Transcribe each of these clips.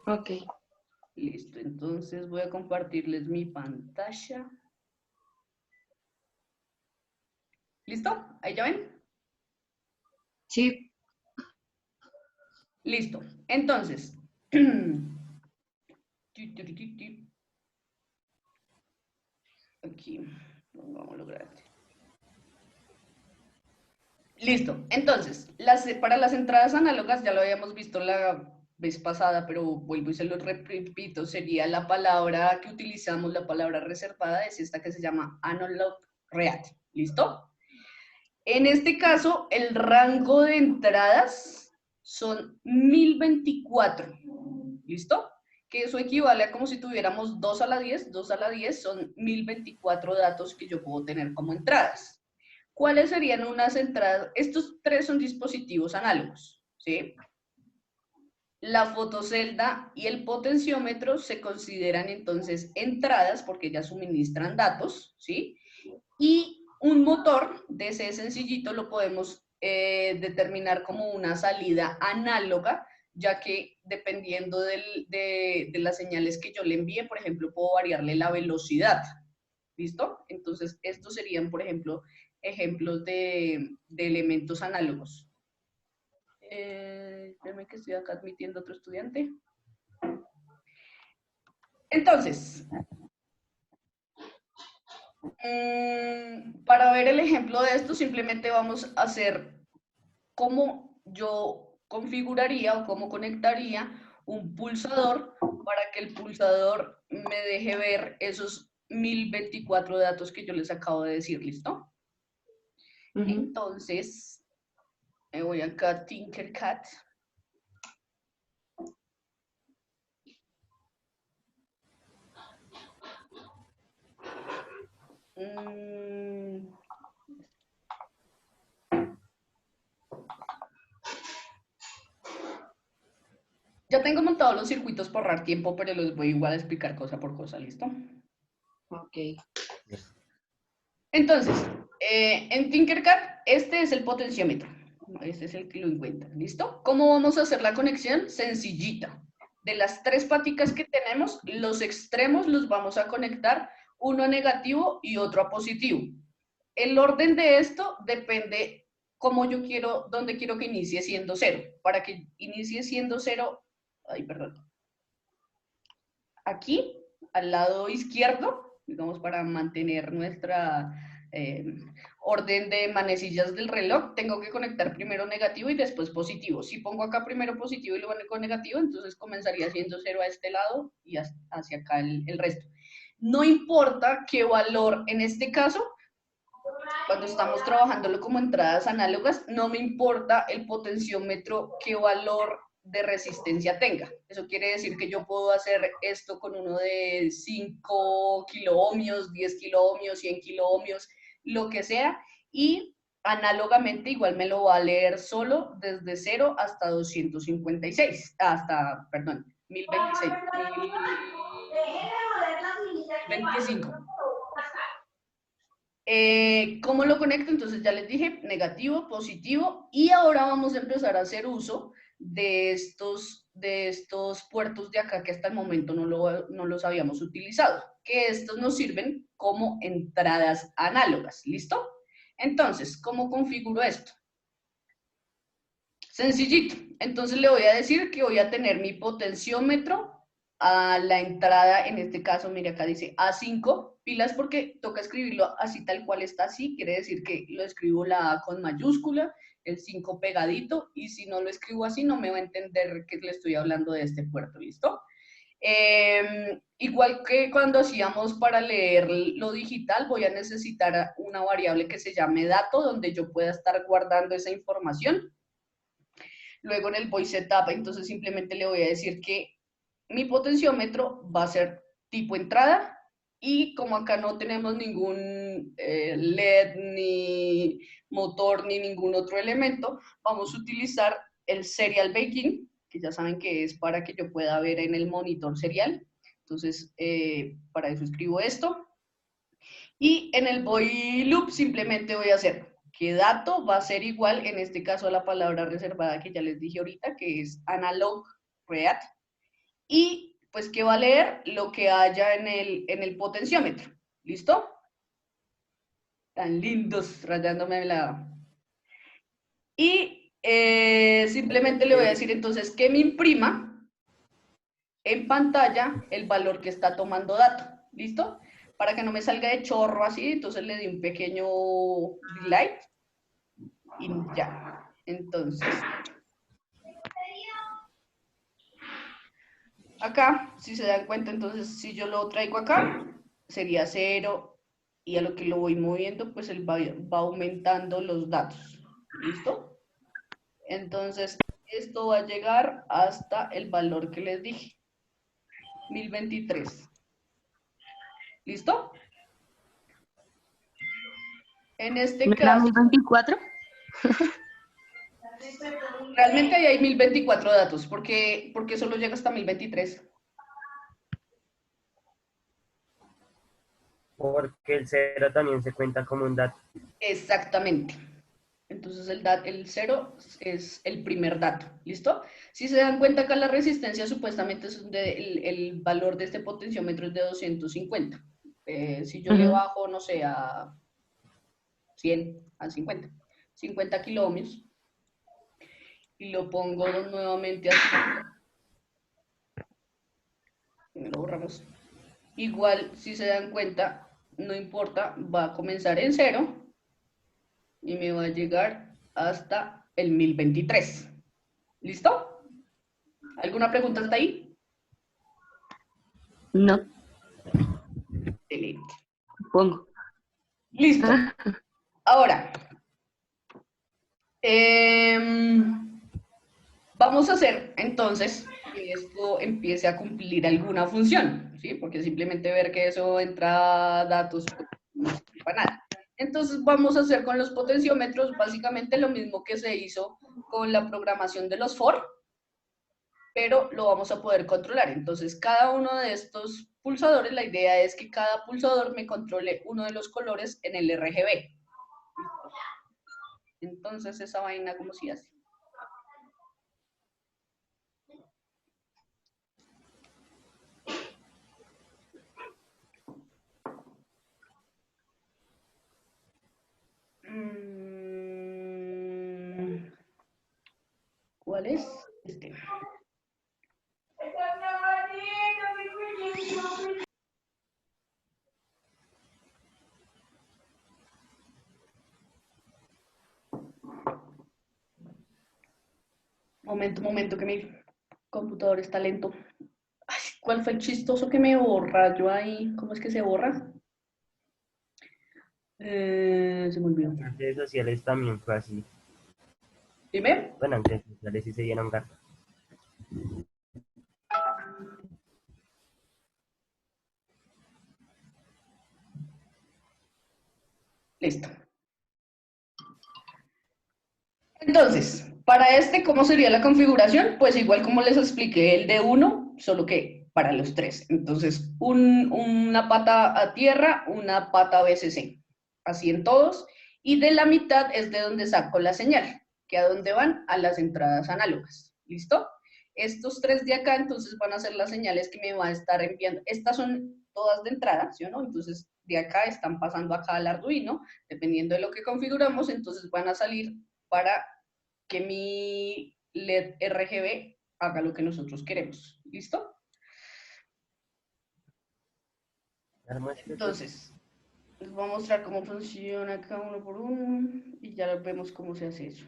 Ok. Listo, entonces voy a compartirles mi pantalla. ¿Listo? ¿Ahí ya ven? Sí. Listo. Entonces, aquí, vamos a lograr. Listo. Entonces, para las entradas análogas, ya lo habíamos visto la vez pasada, pero vuelvo y se lo repito, sería la palabra que utilizamos, la palabra reservada, es esta que se llama Analog Read. ¿Listo? En este caso, el rango de entradas son 1024. ¿Listo? Que eso equivale a como si tuviéramos 2 a la 10. 2 a la 10 son 1024 datos que yo puedo tener como entradas. ¿Cuáles serían unas entradas? Estos tres son dispositivos análogos, ¿sí? La fotocelda y el potenciómetro se consideran entonces entradas porque ya suministran datos, ¿sí? Y un motor de ese sencillito lo podemos determinar como una salida análoga, ya que dependiendo de las señales que yo le envíe, por ejemplo, puedo variarle la velocidad. ¿Listo? Entonces, estos serían, por ejemplo, ejemplos de elementos análogos. Espérame que estoy acá admitiendo a otro estudiante. Entonces, para ver el ejemplo de esto, simplemente vamos a hacer cómo yo configuraría o cómo conectaría un pulsador para que el pulsador me deje ver esos 1024 datos que yo les acabo de decir, ¿listo? Ujú. Entonces, me voy acá a Tinkercad. Mm, ya tengo montados los circuitos por ahorrar tiempo, pero los voy igual a explicar cosa por cosa, ¿listo? Ok. Entonces, en Tinkercad, este es el potenciómetro. Este es el que lo encuentra, ¿listo? ¿Cómo vamos a hacer la conexión? Sencillita. De las tres paticas que tenemos, los extremos los vamos a conectar, uno a negativo y otro a positivo. El orden de esto depende cómo yo quiero, dónde quiero que inicie siendo cero. Para que inicie siendo cero, ay, perdón, aquí, al lado izquierdo, digamos, para mantener nuestra eh, orden de manecillas del reloj, tengo que conectar primero negativo y después positivo. Si pongo acá primero positivo y luego negativo, entonces comenzaría siendo cero a este lado y hacia acá el resto. No importa qué valor, en este caso, cuando estamos trabajándolo como entradas análogas, no me importa el potenciómetro qué valor de resistencia tenga. Eso quiere decir que yo puedo hacer esto con uno de 5 kiloohmios, 10 kiloohmios, 100 kiloohmios, lo que sea, y análogamente igual me lo va a leer solo desde 0 hasta 256, hasta, perdón, 1026, 1025. ¿Cómo lo conecto? Entonces ya les dije, negativo, positivo, y ahora vamos a empezar a hacer uso de estos puertos de acá que hasta el momento no los habíamos utilizado, que estos nos sirven como entradas análogas, ¿listo? Entonces, ¿cómo configuro esto? Sencillito. Entonces le voy a decir que voy a tener mi potenciómetro a la entrada, en este caso, mire acá dice A5, pilas porque toca escribirlo así tal cual está así, quiere decir que lo escribo la A con mayúscula, el 5 pegadito, y si no lo escribo así no me va a entender que le estoy hablando de este puerto, ¿listo? Igual que cuando hacíamos para leer lo digital, voy a necesitar una variable que se llame dato, donde yo pueda estar guardando esa información. Luego en el voice setup, entonces simplemente le voy a decir que mi potenciómetro va a ser tipo entrada y como acá no tenemos ningún LED ni motor ni ningún otro elemento, vamos a utilizar el serial baking, que ya saben que es para que yo pueda ver en el monitor serial. Entonces, para eso escribo esto. Y en el void loop simplemente voy a hacer que dato va a ser igual, en este caso a la palabra reservada que ya les dije ahorita, que es analog read. y pues que va a leer lo que haya en el potenciómetro. ¿Listo? Tan lindos, rayándome la... Y simplemente le voy a decir entonces que me imprima en pantalla el valor que está tomando dato. ¿Listo? Para que no me salga de chorro así, entonces le di un pequeño delay y ya. Entonces, acá, si se dan cuenta, entonces si yo lo traigo acá, sería 0 y a lo que lo voy moviendo, pues él va aumentando los datos. ¿Listo? Entonces, esto va a llegar hasta el valor que les dije, 1023. ¿Listo? En este ¿No era caso, 1024? realmente ahí hay 1024 datos, porque solo llega hasta 1023. Porque el 0 también se cuenta como un dato. Exactamente. Entonces el 0 es el primer dato, ¿listo? Si se dan cuenta acá la resistencia supuestamente es el valor de este potenciómetro es de 250. Si yo le bajo, no sé, a 100, a 50 kiloohmios, y lo pongo nuevamente así, lo borramos. Igual, si se dan cuenta, no importa, va a comenzar en 0 y me va a llegar hasta el 1023. ¿Listo? ¿Alguna pregunta hasta ahí? No, Excelente. supongo. Listo. Ahora, vamos a hacer entonces que esto empiece a cumplir alguna función, ¿sí? Porque simplemente ver que eso entra datos no sirve para nada. Entonces vamos a hacer con los potenciómetros básicamente lo mismo que se hizo con la programación de los for, pero lo vamos a poder controlar. Entonces cada uno de estos pulsadores, la idea es que cada pulsador me controle uno de los colores en el RGB. Entonces esa vaina, ¿cómo se hace? ¿Cuál es? Este. Momento, que mi computador está lento. Ay, ¿cuál fue el chistoso que me borra yo ahí? ¿Cómo es que se borra? Se me olvidó. En redes sociales también fue así. Dime. Bueno, en redes sociales sí se dieron gato. Listo. Entonces, para este, ¿cómo sería la configuración? Pues igual como les expliqué el de 1, solo que para los 3. Entonces, una pata a tierra, una pata a BCC. Así en todos. Y de la mitad es de donde saco la señal, que a dónde van, a las entradas análogas. ¿Listo? Estos 3 de acá, entonces van a ser las señales que me va a estar enviando. Estas son todas de entrada, ¿sí o no? Entonces, de acá están pasando acá al Arduino, dependiendo de lo que configuramos, entonces van a salir para que mi LED RGB haga lo que nosotros queremos. ¿Listo? Entonces, les voy a mostrar cómo funciona cada uno por uno y ya vemos cómo se hace eso.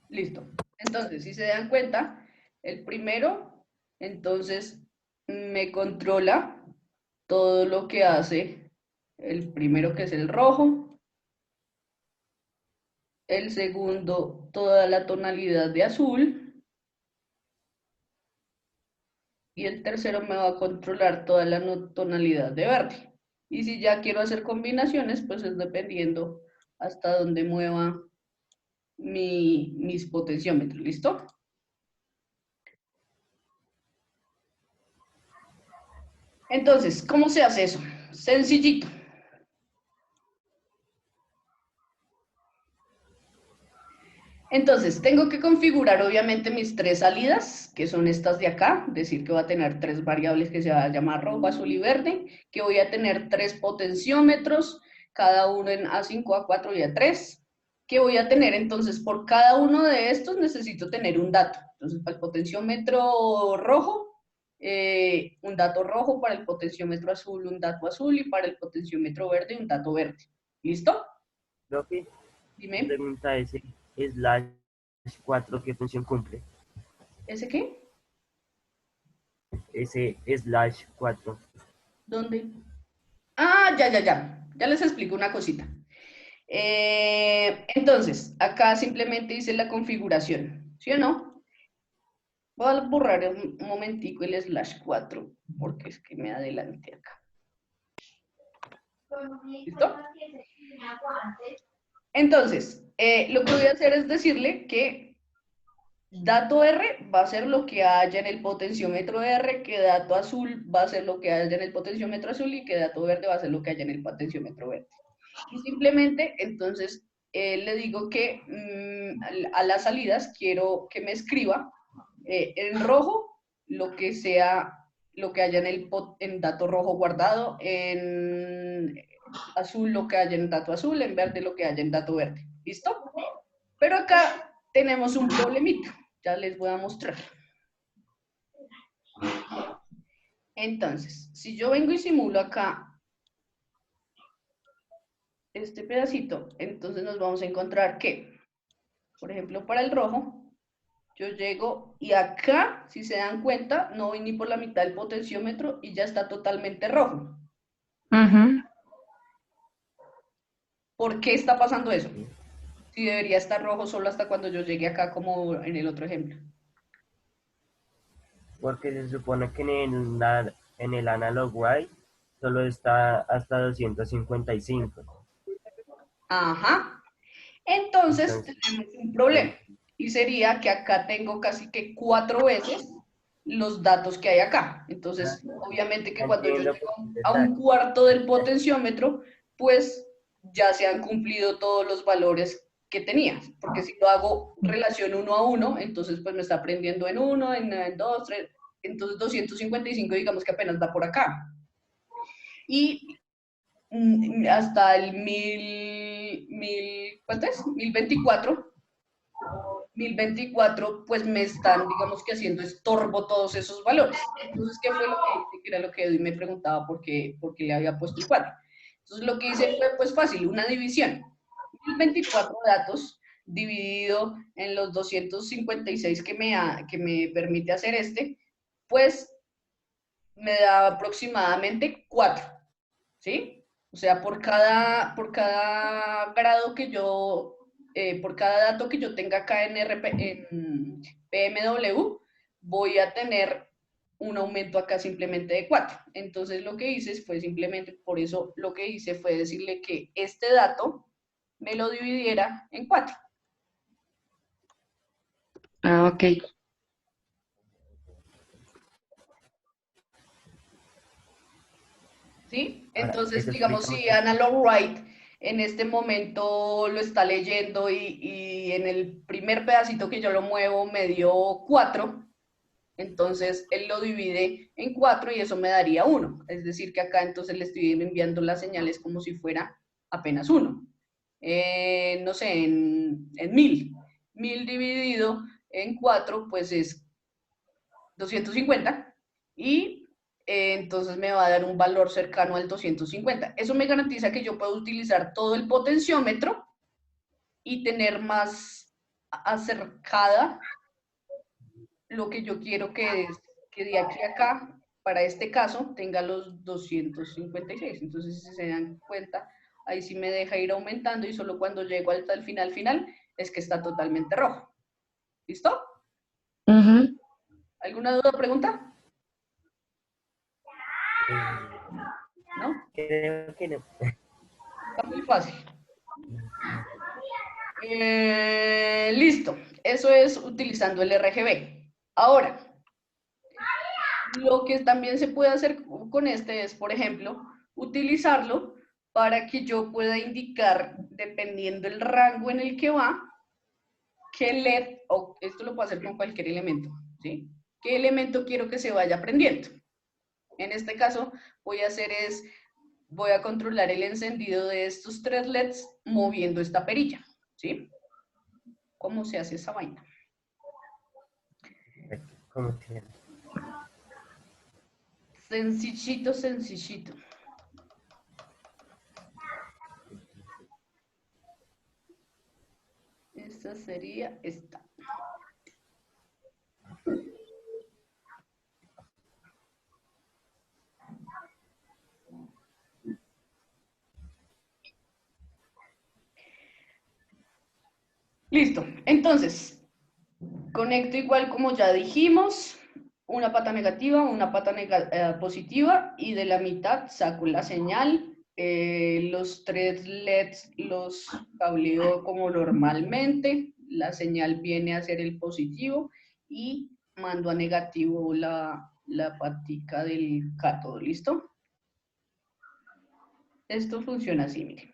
Listo. Entonces, si se dan cuenta, el primero, entonces, me controla todo lo que hace el primero, que es el rojo, el segundo, toda la tonalidad de azul, y el tercero me va a controlar toda la tonalidad de verde. Y si ya quiero hacer combinaciones, pues es dependiendo hasta dónde mueva mis potenciómetros. ¿Listo? Entonces, ¿cómo se hace eso? Sencillito. Entonces, tengo que configurar obviamente mis tres salidas, que son estas de acá, decir que voy a tener tres variables que se van a llamar rojo, azul y verde, que voy a tener tres potenciómetros, cada uno en A5, A4 y A3, que voy a tener entonces por cada uno de estos necesito tener un dato. Entonces, para el potenciómetro rojo, un dato rojo, para el potenciómetro azul, un dato azul, y para el potenciómetro verde, un dato verde. ¿Listo? Profe, Dime, pregunta ese slash 4, ¿qué función cumple? ¿ese qué? Ese slash 4. ¿Dónde? Ah, ya les explico una cosita. Entonces, acá simplemente hice la configuración, ¿sí o no? Voy a borrar un momentico el slash 4, porque es que me adelanté acá. ¿Listo? Entonces, lo que voy a hacer es decirle que dato R va a ser lo que haya en el potenciómetro R, que dato azul va a ser lo que haya en el potenciómetro azul y que dato verde va a ser lo que haya en el potenciómetro verde. Y simplemente, entonces, le digo que a las salidas quiero que me escriba en rojo lo que sea, lo que haya en dato rojo guardado, en azul lo que haya en dato azul, en verde lo que haya en dato verde. ¿Listo? Pero acá tenemos un problemita. Ya les voy a mostrar. Entonces, si yo vengo y simulo acá este pedacito, entonces nos vamos a encontrar que, por ejemplo, para el rojo, yo llego y acá, si se dan cuenta, no voy ni por la mitad del potenciómetro y ya está totalmente rojo. Ujú. ¿Por qué está pasando eso? Si debería estar rojo solo hasta cuando yo llegue acá, como en el otro ejemplo. Porque se supone que en el analog white solo está hasta 255. Ajá. Entonces Entonces, tenemos un problema. Y sería que acá tengo casi que 4 veces los datos que hay acá. Entonces, obviamente que cuando yo entiendo por llego qué a está. un cuarto del potenciómetro, pues ya se han cumplido todos los valores que tenía. Porque si lo hago relación 1 a 1, entonces pues me está aprendiendo en 1, en 2, 3. Entonces 255 digamos que apenas da por acá. Y hasta el ¿cuánto es? 1024, pues me están, digamos que haciendo estorbo todos esos valores. Entonces, ¿qué fue lo que hice? Que era lo que Edwin me preguntaba por qué le había puesto el 4. Entonces, lo que hice fue, pues fácil, una división. 1024 datos dividido en los 256 que me permite hacer pues me da aproximadamente 4, ¿sí? O sea, por cada grado que yo, por cada dato que yo tenga acá en PMW, voy a tener un aumento acá simplemente de 4. Entonces lo que hice fue simplemente, por eso lo que hice fue decirle que este dato me lo dividiera en 4. Ah, ok. ¿Sí? Ahora, Entonces, eso digamos, explica si muchas cosas. Analog Write en este momento lo está leyendo y en el primer pedacito que yo lo muevo me dio 4, entonces él lo divide en 4 y eso me daría 1. Es decir, que acá entonces le estoy enviando las señales como si fuera apenas 1. No sé, en 1000. 1000 dividido en 4, pues es 250 y entonces me va a dar un valor cercano al 250. Eso me garantiza que yo puedo utilizar todo el potenciómetro y tener más acercada lo que yo quiero que es que de aquí a acá, para este caso, tenga los 256. Entonces, si se dan cuenta, ahí sí me deja ir aumentando y solo cuando llego hasta el final es que está totalmente rojo. ¿Listo? Ujú. ¿Alguna duda o pregunta? Eh, ¿No? Creo que no. Está muy fácil. Listo. Eso es utilizando el RGB. Ahora, Lo que también se puede hacer con este es, por ejemplo, utilizarlo para que yo pueda indicar, dependiendo del rango en el que va, qué LED, o esto lo puedo hacer con cualquier elemento, ¿sí? ¿Qué elemento quiero que se vaya aprendiendo? En este caso, voy a controlar el encendido de estos 3 LEDs moviendo esta perilla, ¿sí? ¿Cómo se hace esa vaina? ¿Cómo que? Sencillito, sencillito. Esta sería esta. Listo. Entonces, conecto igual como ya dijimos, una pata negativa, una pata positiva, y de la mitad saco la señal. Los 3 LEDs los cableo como normalmente. La señal viene a ser el positivo y mando a negativo la patica del cátodo. ¿Listo? Esto funciona así, miren.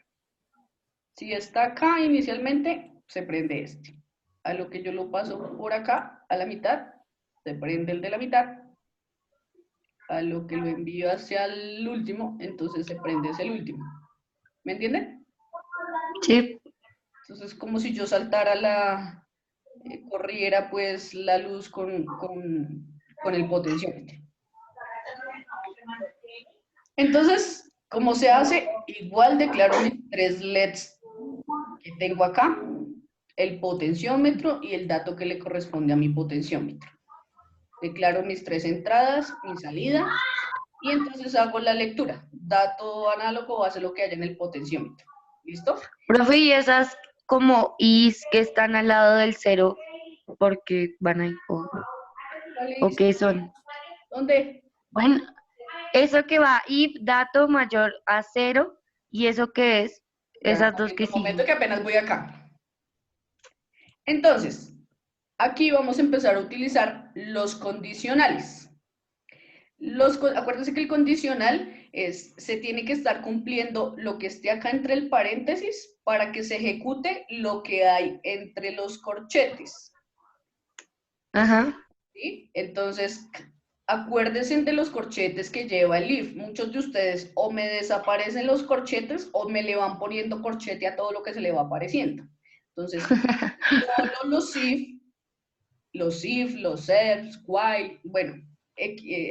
Si está acá inicialmente, se prende este. A lo que yo lo paso por acá, a la mitad, se prende el de la mitad. A lo que lo envío hacia el último, entonces se prende ese el último. ¿Me entienden? Sí. Entonces, como si yo saltara corriera pues la luz con el potenciómetro. Entonces, como se hace, igual declaro mis 3 LEDs que tengo acá, el potenciómetro y el dato que le corresponde a mi potenciómetro. Declaro mis 3 entradas, mi salida, y entonces hago la lectura. Dato análogo hace lo que haya en el potenciómetro. ¿Listo? Profe, y esas como is que están al lado del cero, porque van ahí, o qué son. ¿Dónde? Bueno, eso que va if dato mayor a cero, y eso que es, Ya, esas dos que un momento siguen. que apenas voy acá. Entonces, aquí vamos a empezar a utilizar los condicionales. Acuérdense que el condicional se tiene que estar cumpliendo lo que esté acá entre el paréntesis para que se ejecute lo que hay entre los corchetes. Ajá. ¿Sí? Entonces, acuérdense de los corchetes que lleva el if. Muchos de ustedes o me desaparecen los corchetes o me le van poniendo corchete a todo lo que se le va apareciendo. Entonces, solo los if, los else, while, bueno,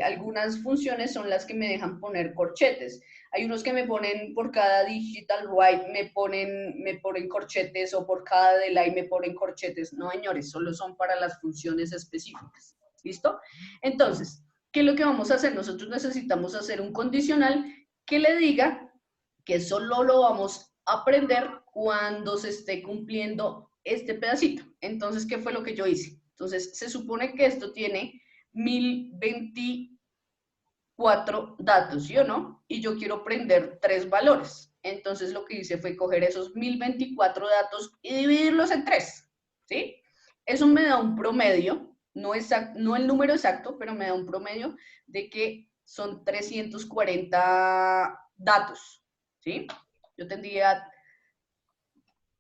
algunas funciones son las que me dejan poner corchetes. Hay unos que me ponen por cada digital write, me ponen corchetes, o por cada delay me ponen corchetes. No, señores, solo son para las funciones específicas. ¿Listo? Entonces, ¿qué es lo que vamos a hacer? Nosotros necesitamos hacer un condicional que le diga que solo lo vamos a aprender cuando se esté cumpliendo este pedacito. Entonces, ¿qué fue lo que yo hice? Entonces, se supone que esto tiene 1024 datos, ¿sí o no? Y yo quiero prender 3 valores. Entonces, lo que hice fue coger esos 1024 datos y dividirlos en 3, ¿sí? Eso me da un promedio, no el número exacto, pero me da un promedio de que son 340 datos, ¿sí? Yo tendría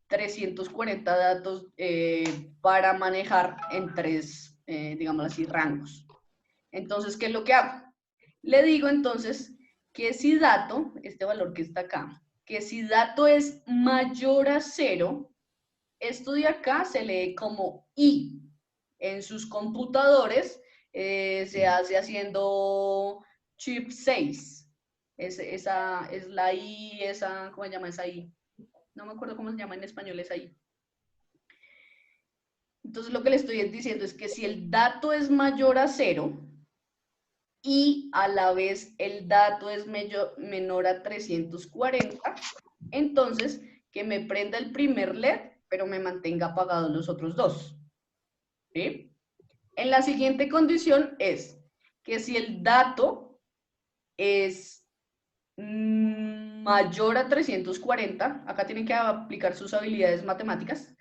340 datos para manejar en 3, digamos así, rangos. Entonces, ¿qué es lo que hago? Le digo entonces que si dato, este valor que está acá, que si dato es mayor a 0, esto de acá se lee como i. En sus computadores se hace haciendo chip 6. Esa es la i, ¿cómo se llama esa i? No me acuerdo cómo se llama en español esa i. Entonces lo que le estoy diciendo es que si el dato es mayor a 0 y a la vez el dato es menor a 340, entonces que me prenda el primer LED, pero me mantenga apagados los otros dos. ¿Sí? En la siguiente condición es que si el dato es mayor a 340, acá tienen que aplicar sus habilidades matemáticas,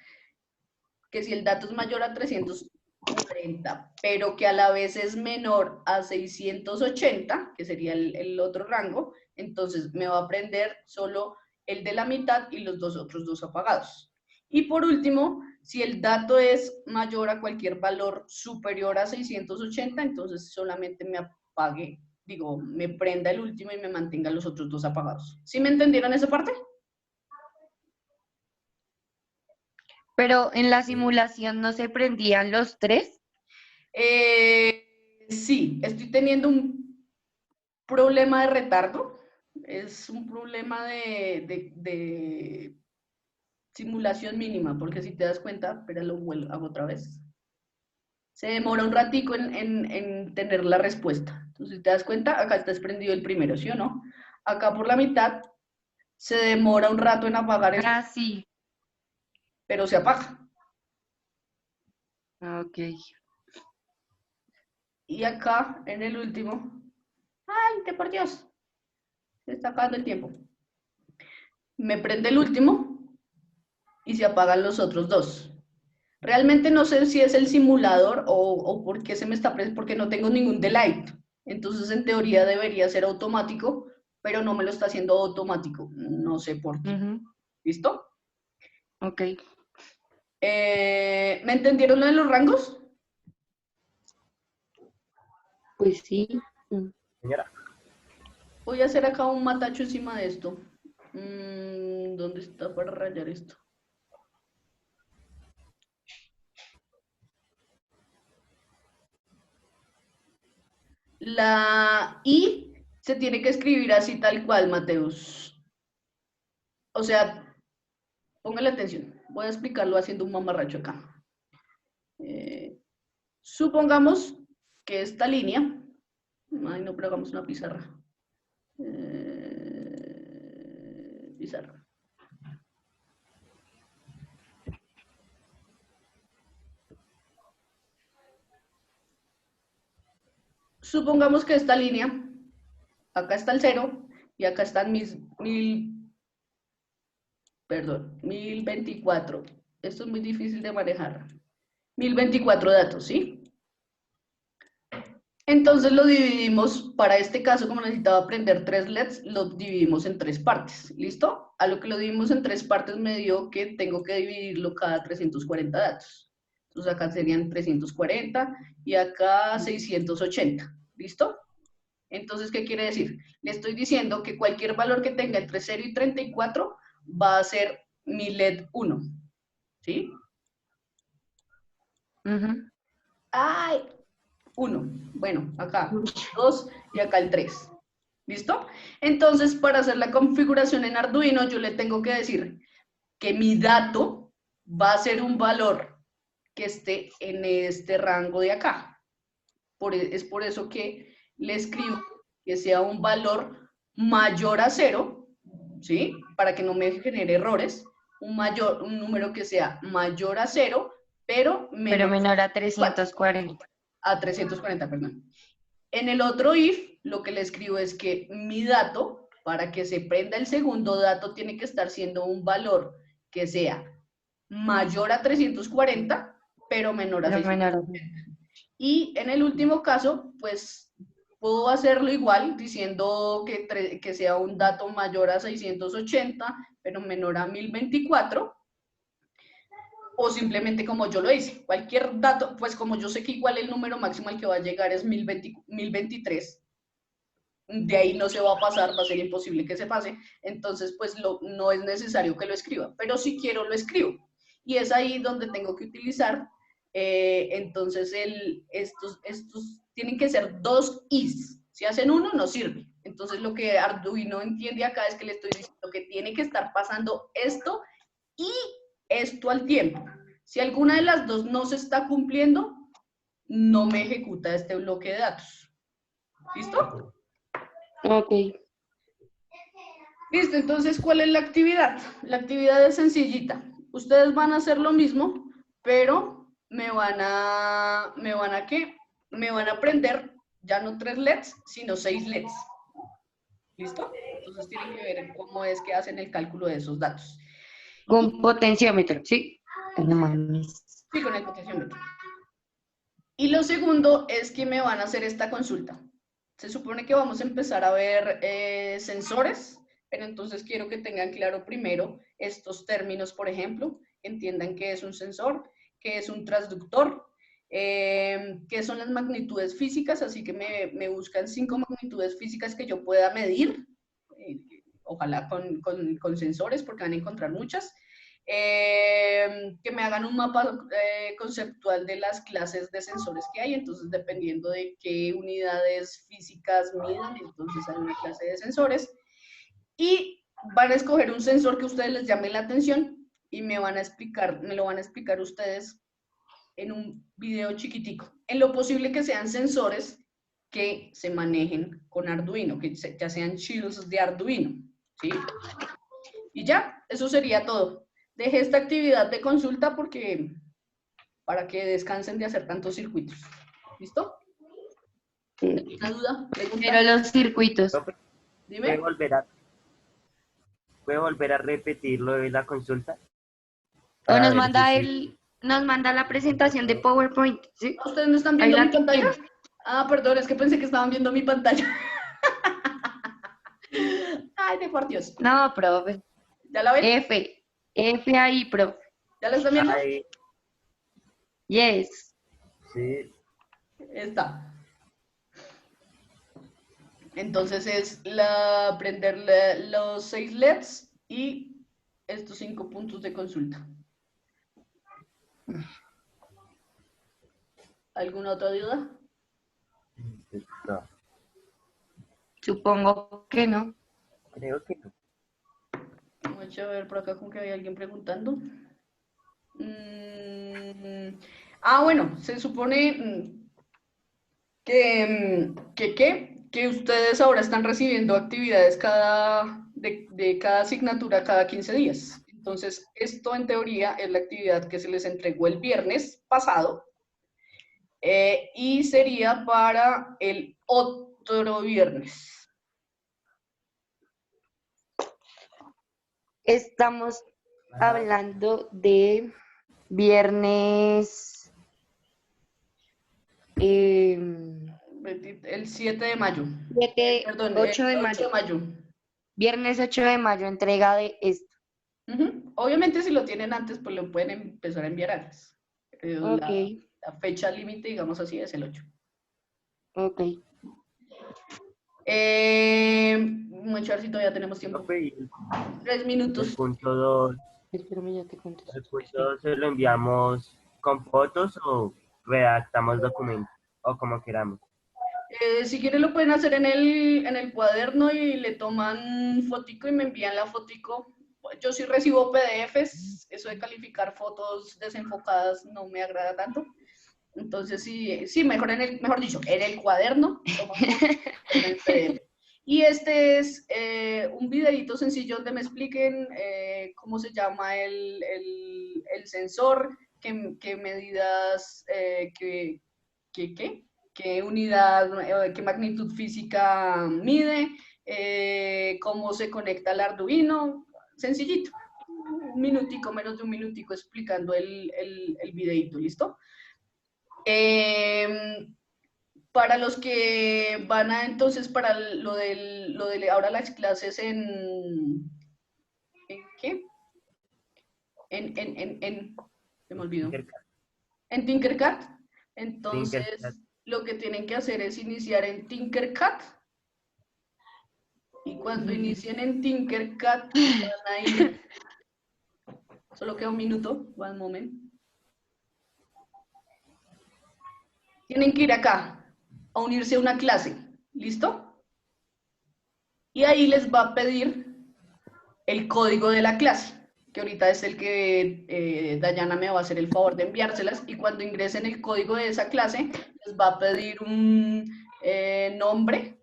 que si el dato es mayor a 340, 40, pero que a la vez es menor a 680, que sería el otro rango, entonces me va a prender solo el de la mitad y los otros dos apagados. Y por último, si el dato es mayor a cualquier valor superior a 680, entonces solamente me apague, digo, me prenda el último y me mantenga los otros dos apagados. ¿Sí me entendieron esa parte? Pero en la simulación no se prendían los tres. Sí, estoy teniendo un problema de retardo. Es un problema de simulación mínima, porque si te das cuenta, pero lo hago otra vez. Se demora un ratico en tener la respuesta. Entonces, si te das cuenta, acá está prendido el primero, ¿sí o no? Acá por la mitad se demora un rato en apagar esto, Ah, sí. pero se apaga. Ok. Y acá, en el último, ¡ay, de por Dios! Se está acabando el tiempo. Me prende el último y se apagan los otros dos. Realmente no sé si es el simulador o por qué se me está prendiendo, porque no tengo ningún delay. Entonces, en teoría debería ser automático, pero no me lo está haciendo automático. No sé por qué. ¿Listo? Ok. ¿Me entendieron lo de los rangos? Pues sí. Señora, Voy a hacer acá un matacho encima de esto. ¿Dónde está para rayar esto? La I se tiene que escribir así tal cual, Mateus. O sea, póngale atención. Voy a explicarlo haciendo un mamarracho acá. Supongamos que esta línea, ay no, pero hagamos una pizarra. Pizarra. Supongamos que esta línea, acá está el 0 y acá están mis 1024. Esto es muy difícil de manejar. 1024 datos, ¿sí? Entonces lo dividimos, para este caso, como necesitaba prender 3 LEDs, lo dividimos en 3 partes, ¿listo? A lo que lo dividimos en 3 partes me dio que tengo que dividirlo cada 340 datos. Entonces acá serían 340 y acá 680, ¿listo? Entonces, ¿qué quiere decir? Le estoy diciendo que cualquier valor que tenga entre 0 y 34 va a ser mi LED 1, ¿sí? ¡Ay! 1. Bueno, acá 2 y acá el 3. ¿Listo? Entonces, para hacer la configuración en Arduino, yo le tengo que decir que mi dato va a ser un valor que esté en este rango de acá. Es por eso que le escribo que sea un valor mayor a 0, ¿sí? Para que no me genere errores. Un número que sea mayor a 0, pero menor a 340. A 340, perdón. En el otro if, lo que le escribo es que mi dato, para que se prenda el segundo dato, tiene que estar siendo un valor que sea mayor a 340, pero menor a 640. Y en el último caso, pues puedo hacerlo igual, diciendo que sea un dato mayor a 680, pero menor a 1024, o simplemente como yo lo hice. Cualquier dato, pues como yo sé que igual el número máximo al que va a llegar es 1023, de ahí no se va a pasar, va a ser imposible que se pase, entonces pues no es necesario que lo escriba, pero si quiero lo escribo. Y es ahí donde tengo que utilizar, entonces estos tienen que ser dos is. Si hacen uno, no sirve. Entonces lo que Arduino entiende acá es que le estoy diciendo que tiene que estar pasando esto y esto al tiempo. Si alguna de las dos no se está cumpliendo, no me ejecuta este bloque de datos. ¿Listo? Ok. Listo, entonces, ¿cuál es la actividad? La actividad es sencillita. Ustedes van a hacer lo mismo, pero me van a ¿qué? Me van a prender ya no 3 LEDs, sino 6 LEDs. ¿Listo? Entonces tienen que ver cómo es que hacen el cálculo de esos datos. Con potenciómetro, sí. No mames. Sí, con el potenciómetro. Y lo segundo es que me van a hacer esta consulta. Se supone que vamos a empezar a ver sensores, pero entonces quiero que tengan claro primero estos términos, por ejemplo, entiendan qué es un sensor, qué es un transductor, qué son las magnitudes físicas, así que me buscan 5 magnitudes físicas que yo pueda medir, ojalá con sensores, porque van a encontrar muchas. Que me hagan un mapa conceptual de las clases de sensores que hay, entonces dependiendo de qué unidades físicas midan, entonces hay una clase de sensores, y van a escoger un sensor que a ustedes les llame la atención y me lo van a explicar ustedes en un video chiquitico, en lo posible que sean sensores que se manejen con Arduino, que ya sean shields de Arduino, ¿sí? Y ya, eso sería todo. Dejé esta actividad de consulta para que descansen de hacer tantos circuitos. ¿Listo? ¿Alguna duda? ¿Pregunta? Pero los circuitos. Profe, Dime. ¿puede volver a repetir lo de la consulta? O Para nos ver manda si sí. nos manda la presentación de PowerPoint, ¿sí? ¿Ustedes no están Ahí viendo la mi pantalla? tienes. Ah, perdón, es que pensé que estaban viendo mi pantalla. Ay, de por Dios. No, profe. ¿Ya la ven? F ahí, profe. ¿Ya la están viendo? Ahí, Yes. sí. Está. Entonces es prender los 6 LEDs y estos 5 puntos de consulta. ¿Alguna otra duda? No, Supongo que no. creo que no. Vamos a ver por acá con que hay alguien preguntando. Bueno, se supone que ustedes ahora están recibiendo actividades de cada asignatura cada 15 días. Entonces, esto en teoría es la actividad que se les entregó el viernes pasado y sería para el otro viernes. Estamos Ajá. hablando de viernes El 7 de mayo. 8 de El 8 mayo. de mayo. Viernes 8 de mayo, entrega de esto. Obviamente, si lo tienen antes, pues lo pueden empezar a enviar antes. Pero Ok, la fecha límite, digamos así, es el 8. ok. Mucho, a ver si todavía tenemos tiempo. Profe, y 3 minutos. el punto 2, Espérame, ya te contesto. el punto 2 se lo enviamos con fotos o redactamos documentos o como queramos. Si quieren lo pueden hacer en el cuaderno y le toman fotico y me envían la fotico. Yo sí recibo PDFs, eso de calificar fotos desenfocadas no me agrada tanto. Entonces sí, mejor dicho, en el cuaderno toman fotos en el PDF. Y este es un videito sencillo donde me expliquen cómo se llama el sensor, qué medidas, qué unidad, qué magnitud física mide, cómo se conecta al Arduino, sencillito. Un minutico, menos de un minutico explicando el videito, ¿listo? Para los que van a, entonces, para lo de ahora las clases ¿en qué? Se me olvidó. En Tinkercad. Entonces, Tinkercad. lo que tienen que hacer es iniciar en Tinkercad. Y cuando inicien en Tinkercad, van a ir. Solo queda un minuto, one moment. Tienen que ir acá, a unirse a una clase. ¿Listo? Y ahí les va a pedir el código de la clase, que ahorita es el que Dayana me va a hacer el favor de enviárselas, y cuando ingresen el código de esa clase, les va a pedir un nombre,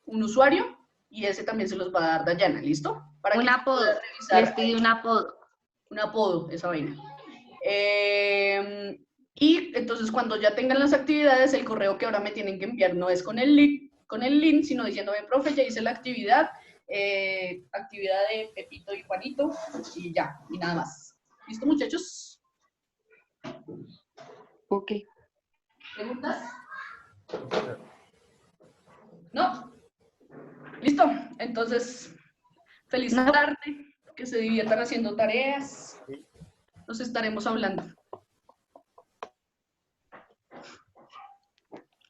un usuario, y ese también se los va a dar Dayana, ¿listo? Para Un que apodo, puedan revisar les pide un apodo. un apodo, esa vaina. Y entonces cuando ya tengan las actividades, el correo que ahora me tienen que enviar no es con el link, sino diciéndome, profe, ya hice la actividad, actividad de Pepito y Juanito, y ya, y nada más. ¿Listo, muchachos? Ok. ¿Preguntas? ¿No? ¿Listo? Entonces, feliz No. tarde, que se diviertan haciendo tareas. Sí. Nos estaremos hablando.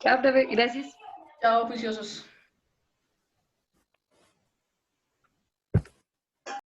Chao, profe. Gracias. Chao, juiciosos.